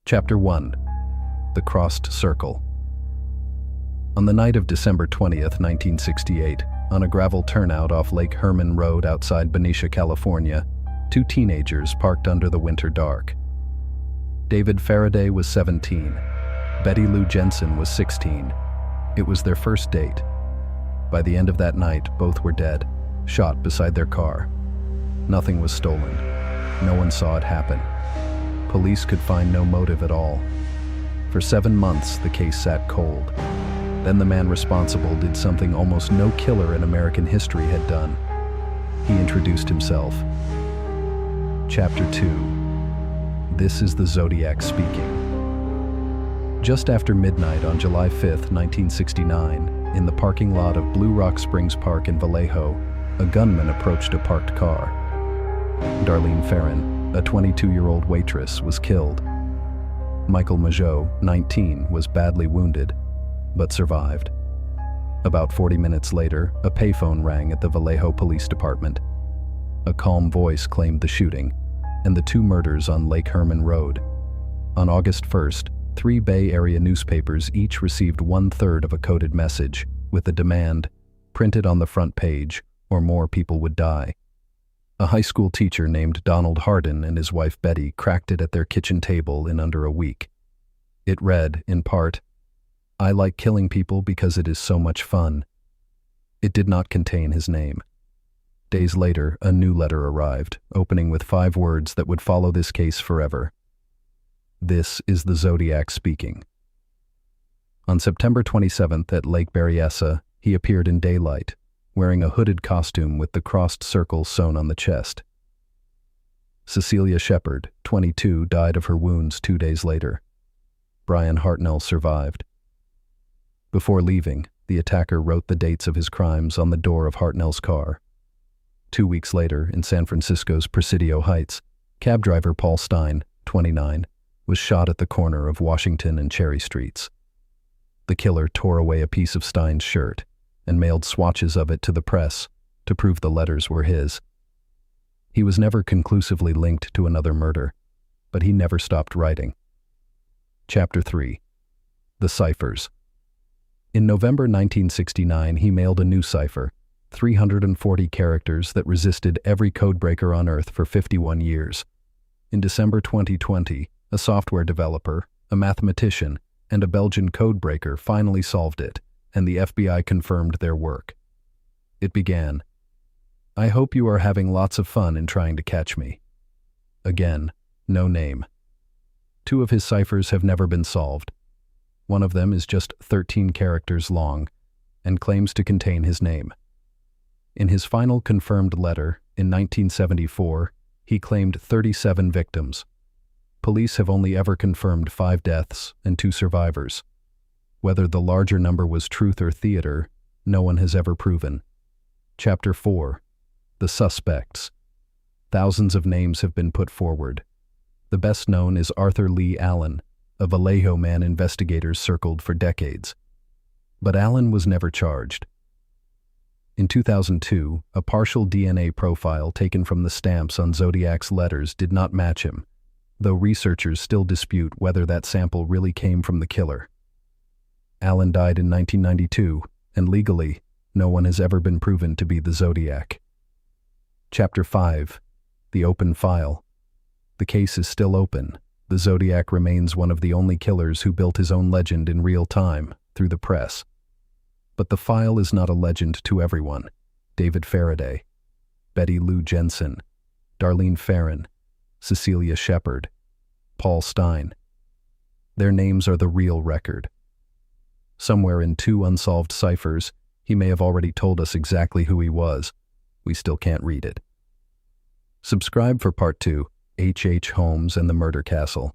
Chapter 1. The Crossed Circle. On the night of December 20th, 1968, on a gravel turnout off Lake Herman Road outside Benicia, California, two teenagers parked under the winter dark. David Faraday was 17. Betty Lou Jensen was 16. It was their first date. By the end of that night, both were dead, shot beside their car. Nothing was stolen. No one saw it happen. Police could find no motive at all. For 7 months, the case sat cold. Then the man responsible did something almost no killer in American history had done. He introduced himself. Chapter 2. This is the Zodiac speaking. Just after midnight on July 5th, 1969, in the parking lot of Blue Rock Springs Park in Vallejo, a gunman approached a parked car. Darlene Ferrin, a 22-year-old waitress, was killed. Michael Majot, 19, was badly wounded, but survived. About 40 minutes later, a payphone rang at the Vallejo Police Department. A calm voice claimed the shooting and the two murders on Lake Herman Road. On August 1st, 3 Bay Area newspapers each received 1/3 of a coded message with the demand, printed on the front page, or more people would die. A high school teacher named Donald Hardin and his wife Betty cracked it at their kitchen table in under a week. It read, in part, "I like killing people because it is so much fun." It did not contain his name. Days later, a new letter arrived, opening with 5 words that would follow this case forever. This is the Zodiac speaking. On September 27th at Lake Berryessa, he appeared in daylight, wearing a hooded costume with the crossed circle sewn on the chest. Cecilia Shepard, 22, died of her wounds 2 days later. Brian Hartnell survived. Before leaving, the attacker wrote the dates of his crimes on the door of Hartnell's car. 2 weeks later, in San Francisco's Presidio Heights, cab driver Paul Stein, 29, was shot at the corner of Washington and Cherry Streets. The killer tore away a piece of Stein's shirt and mailed swatches of it to the press to prove the letters were his. He was never conclusively linked to another murder, but he never stopped writing. Chapter 3. The Ciphers. In November 1969, he mailed a new cipher, 340 characters that resisted every codebreaker on Earth for 51 years. In December 2020, a software developer, a mathematician, and a Belgian codebreaker finally solved it, and the FBI confirmed their work. It began, "I hope you are having lots of fun in trying to catch me." Again, no name. 2 of his ciphers have never been solved. One of them is just 13 characters long and claims to contain his name. In his final confirmed letter, in 1974, he claimed 37 victims. Police have only ever confirmed 5 deaths and 2 survivors. Whether the larger number was truth or theater, no one has ever proven. Chapter 4. The Suspects. Thousands of names have been put forward. The best known is Arthur Lee Allen, a Vallejo man investigators circled for decades. But Allen was never charged. In 2002, a partial DNA profile taken from the stamps on Zodiac's letters did not match him, though researchers still dispute whether that sample really came from the killer. Allen died in 1992, and legally, no one has ever been proven to be the Zodiac. Chapter 5. The Open File. The case is still open. The Zodiac remains one of the only killers who built his own legend in real time, through the press. But the file is not a legend to everyone. David Faraday, Betty Lou Jensen, Darlene Ferrin, Cecilia Shepard, Paul Stein. Their names are the real record. Somewhere in 2 unsolved ciphers, he may have already told us exactly who he was. We still can't read it. Subscribe for Part 2, H. Holmes and the Murder Castle.